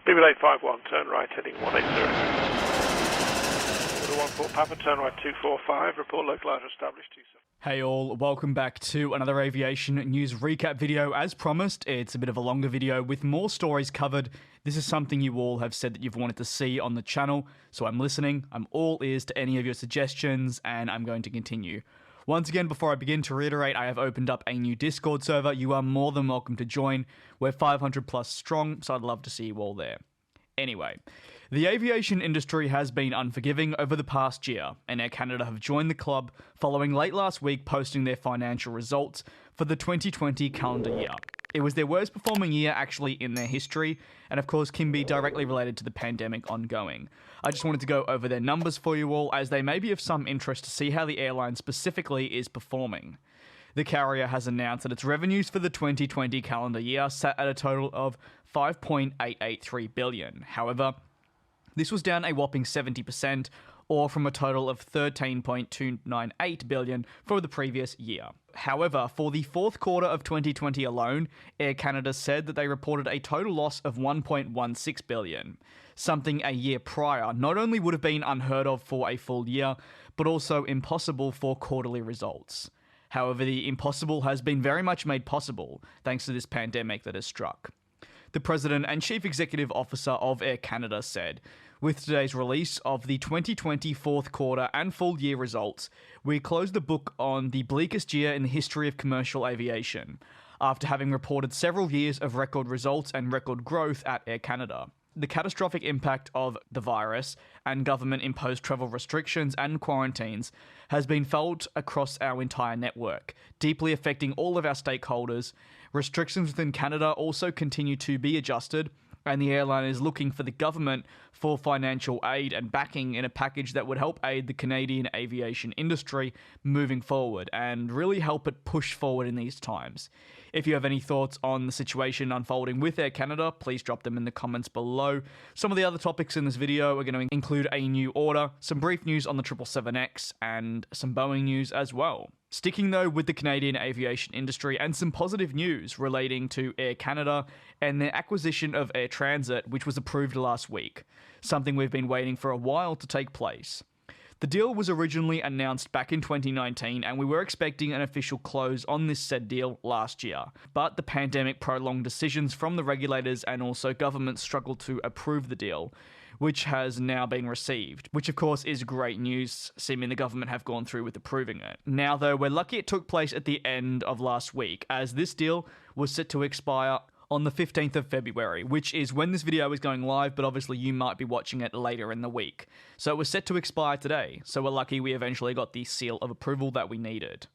BBL 851, turn right, heading 180. Order 14 Papa, turn right 245, report localizer established 27. Hey all, welcome back to another aviation news recap video. As promised, it's a bit of a longer video with more stories covered. This is something you all have said that you've wanted to see on the channel, so I'm listening. I'm all ears to any of your suggestions, and I'm going to continue. Once again, before I begin, to reiterate, I have opened up a new Discord server. You are more than welcome to join. We're 500 plus strong, so I'd love to see you all there. Anyway, the aviation industry has been unforgiving over the past year, and Air Canada have joined the club following late last week posting their financial results for the 2020 calendar year. It was their worst performing year actually in their history, and of course can be directly related to the pandemic ongoing. I just wanted to go over their numbers for you all, as they may be of some interest to see how the airline specifically is performing. The carrier has announced that its revenues for the 2020 calendar year sat at a total of $5.883 billion. However, this was down a whopping 70%, or from a total of $13.298 billion for the previous year. However, for the fourth quarter of 2020 alone, Air Canada said that they reported a total loss of $1.16 billion. Something a year prior not only would have been unheard of for a full year, but also impossible for quarterly results. However, the impossible has been very much made possible thanks to this pandemic that has struck. The President and Chief Executive Officer of Air Canada said, "With today's release of the 2020 fourth quarter and full year results, we close the book on the bleakest year in the history of commercial aviation, after having reported several years of record results and record growth at Air Canada. The catastrophic impact of the virus and government-imposed travel restrictions and quarantines has been felt across our entire network, deeply affecting all of our stakeholders. Restrictions within Canada also continue to be adjusted, and the airline is looking for the government for financial aid and backing in a package that would help aid the Canadian aviation industry moving forward and really help it push forward in these times." If you have any thoughts on the situation unfolding with Air Canada, please drop them in the comments below. Some of the other topics in this video are going to include a new order, some brief news on the 777X, and some Boeing news as well. Sticking though with the Canadian aviation industry and some positive news relating to Air Canada and their acquisition of Air Transit, which was approved last week, something we've been waiting for a while to take place. The deal was originally announced back in 2019, and we were expecting an official close on this said deal last year. But the pandemic prolonged decisions from the regulators, and also government struggled to approve the deal, which has now been received, which of course is great news, seeming the government have gone through with approving it. Now though, we're lucky it took place at the end of last week, as this deal was set to expire on the 15th of February, which is when this video is going live, but obviously you might be watching it later in the week. So it was set to expire today, so we're lucky we eventually got the seal of approval that we needed.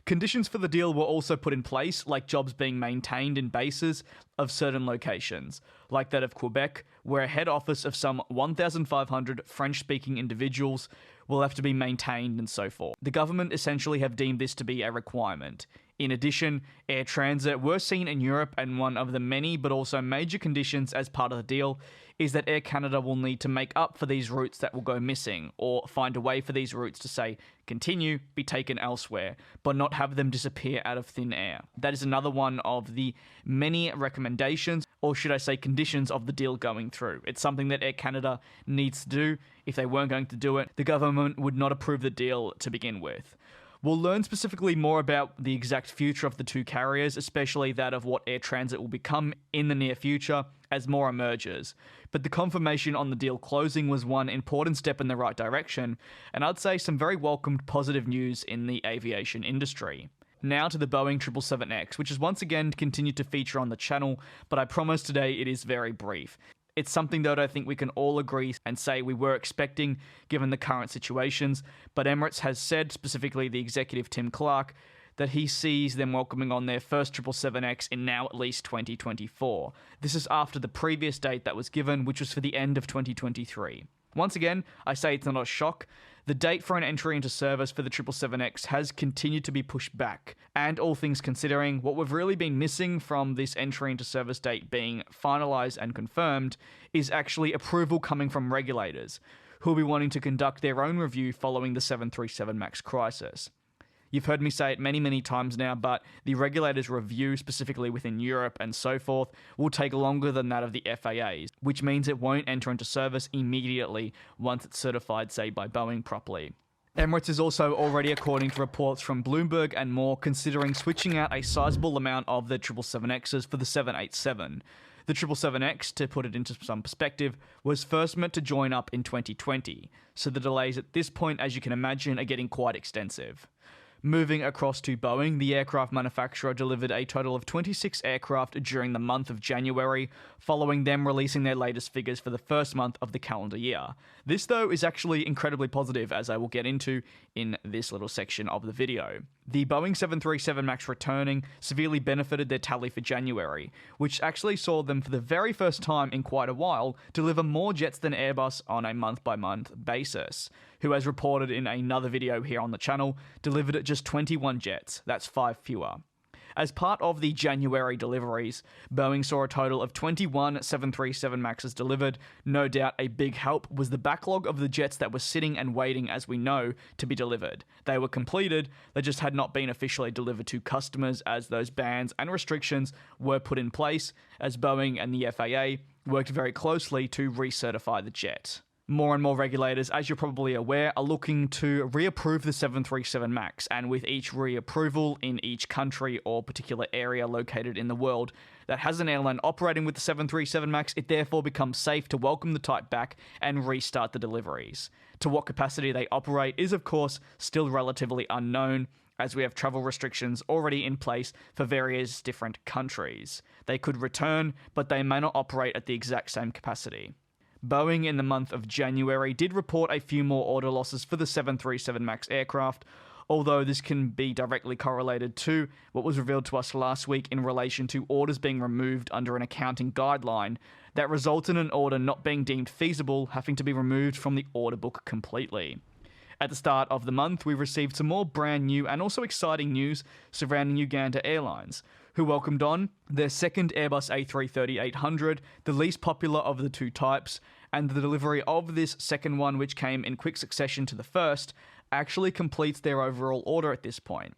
Conditions for the deal were also put in place, like jobs being maintained in bases of certain locations, like that of Quebec, where a head office of some 1,500 French-speaking individuals will have to be maintained and so forth. The government essentially have deemed this to be a requirement. In addition, air transit were seen in Europe, and one of the many but also major conditions as part of the deal is that Air Canada will need to make up for these routes that will go missing, or find a way for these routes to say, continue, be taken elsewhere, but not have them disappear out of thin air. That is another one of the many recommendations, or should I say conditions, of the deal going through. It's something that Air Canada needs to do. If they weren't going to do it, the government would not approve the deal to begin with. We'll learn specifically more about the exact future of the two carriers, especially that of what Air Transit will become in the near future, as more emerges. But the confirmation on the deal closing was one important step in the right direction, and I'd say some very welcomed positive news in the aviation industry. Now to the Boeing 777X, which has once again continued to feature on the channel, but I promise today it is very brief. It's something that I think we can all agree and say we were expecting given the current situations, but Emirates has said, specifically the executive Tim Clark, that he sees them welcoming on their first 777X in now at least 2024. This is after the previous date that was given, which was for the end of 2023. Once again, I say it's not a shock. The date for an entry into service for the 777X has continued to be pushed back, and all things considering, what we've really been missing from this entry into service date being finalised and confirmed is actually approval coming from regulators, who will be wanting to conduct their own review following the 737 MAX crisis. You've heard me say it many times now, but the regulator's review, specifically within Europe and so forth, will take longer than that of the FAA's, which means it won't enter into service immediately once it's certified, say, by Boeing properly. Emirates is also already, according to reports from Bloomberg and more, considering switching out a sizable amount of the 777Xs for the 787. The 777X, to put it into some perspective, was first meant to join up in 2020, so the delays at this point, as you can imagine, are getting quite extensive. Moving across to Boeing, the aircraft manufacturer delivered a total of 26 aircraft during the month of January, following them releasing their latest figures for the first month of the calendar year. This, though, is actually incredibly positive, as I will get into in this little section of the video. The Boeing 737 MAX returning severely benefited their tally for January, which actually saw them for the very first time in quite a while deliver more jets than Airbus on a month-by-month basis, who, as reported in another video here on the channel, delivered just 21 jets. That's 5 fewer. As part of the January deliveries, Boeing saw a total of 21 737 MAXs delivered. No doubt a big help was the backlog of the jets that were sitting and waiting, as we know, to be delivered. They were completed, they just had not been officially delivered to customers, as those bans and restrictions were put in place, as Boeing and the FAA worked very closely to recertify the jet. More and more regulators, as you're probably aware, are looking to reapprove the 737 MAX, and with each reapproval in each country or particular area located in the world that has an airline operating with the 737 MAX, it therefore becomes safe to welcome the type back and restart the deliveries. To what capacity they operate is, of course, still relatively unknown, as we have travel restrictions already in place for various different countries. They could return, but they may not operate at the exact same capacity. Boeing in the month of January did report a few more order losses for the 737 MAX aircraft, although this can be directly correlated to what was revealed to us last week in relation to orders being removed under an accounting guideline that resulted in an order not being deemed feasible, having to be removed from the order book completely. At the start of the month, we received some more brand new and also exciting news surrounding Uganda Airlines, who welcomed on their second Airbus A330-800, the least popular of the two types, and the delivery of this second one, which came in quick succession to the first, actually completes their overall order at this point.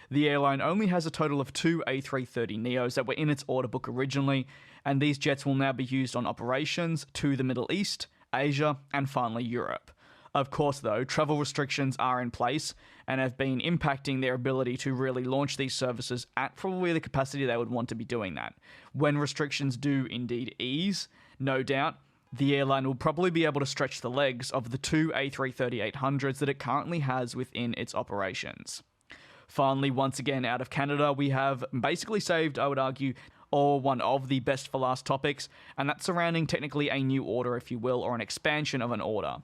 The airline only has a total of 2 A330neos that were in its order book originally, and these jets will now be used on operations to the Middle East, Asia, and finally Europe. Of course, though, travel restrictions are in place and have been impacting their ability to really launch these services at probably the capacity they would want to be doing that. When restrictions do indeed ease, no doubt, the airline will probably be able to stretch the legs of the 2 A330-800s that it currently has within its operations. Finally, once again, out of Canada, we have basically saved, I would argue, or one of the best for last topics, and that's surrounding technically a new order, if you will, or an expansion of an order.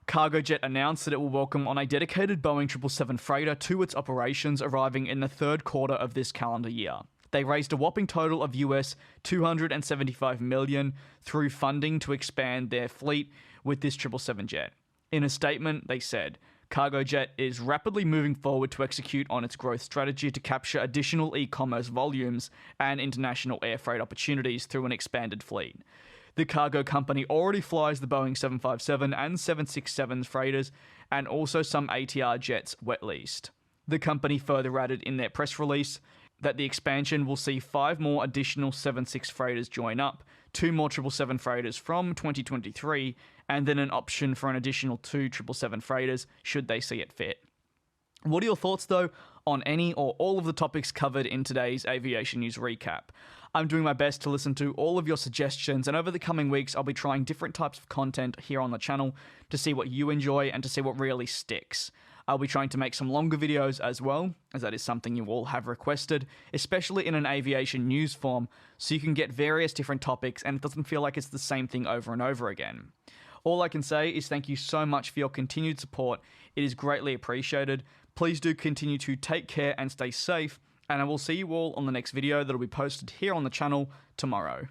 Cargojet announced that it will welcome on a dedicated Boeing 777 freighter to its operations, arriving in the third quarter of this calendar year. They raised a whopping total of US $275 million through funding to expand their fleet with this 777 jet. In a statement, they said, Cargojet is rapidly moving forward to execute on its growth strategy to capture additional e-commerce volumes and international air freight opportunities through an expanded fleet. The cargo company already flies the Boeing 757 and 767 freighters and also some ATR jets wet leased. The company further added in their press release that the expansion will see 5 more additional 76 freighters join up, 2 more 777 freighters from 2023, and then an option for an additional 2 777 freighters should they see it fit. What are your thoughts, though, on any or all of the topics covered in today's Aviation News Recap? I'm doing my best to listen to all of your suggestions, and over the coming weeks, I'll be trying different types of content here on the channel to see what you enjoy and to see what really sticks. I'll be trying to make some longer videos as well, as that is something you all have requested, especially in an aviation news form, so you can get various different topics and it doesn't feel like it's the same thing over and over again. All I can say is thank you so much for your continued support. It is greatly appreciated. Please do continue to take care and stay safe, and I will see you all on the next video that will be posted here on the channel tomorrow.